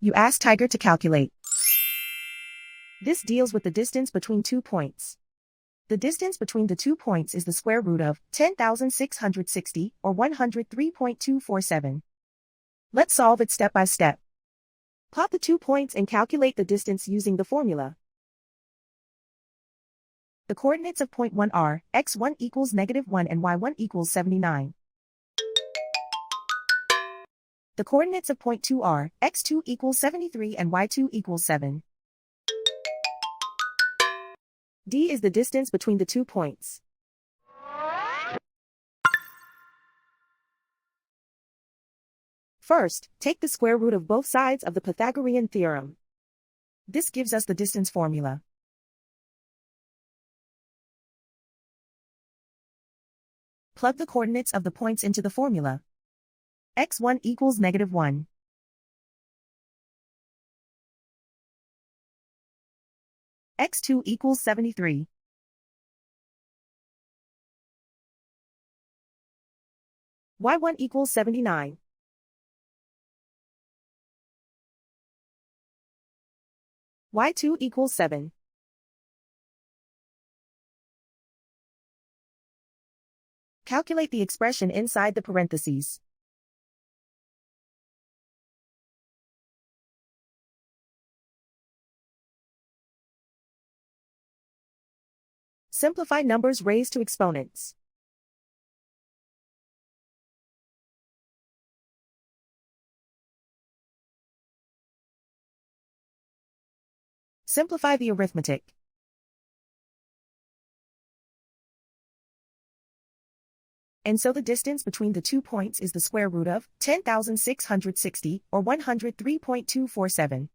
You ask Tiger to calculate. This deals with the distance between 2 points. The distance between the 2 points is the square root of 10,660, or 103.247. Let's solve it step by step. Plot the 2 points and calculate the distance using the formula. The coordinates of point 1 are x1 equals -1 and y1 equals 79. The coordinates of point 2 are x2 equals 73 and y2 equals 7. D is the distance between the 2 points. First, take the square root of both sides of the Pythagorean theorem. This gives us the distance formula. Plug the coordinates of the points into the formula. x1 equals -1. x2 equals 73. y1 equals 79. y2 equals 7. Calculate the expression inside the parentheses. Simplify numbers raised to exponents. Simplify the arithmetic. And so the distance between the 2 points is the square root of 10,660, or 103.247.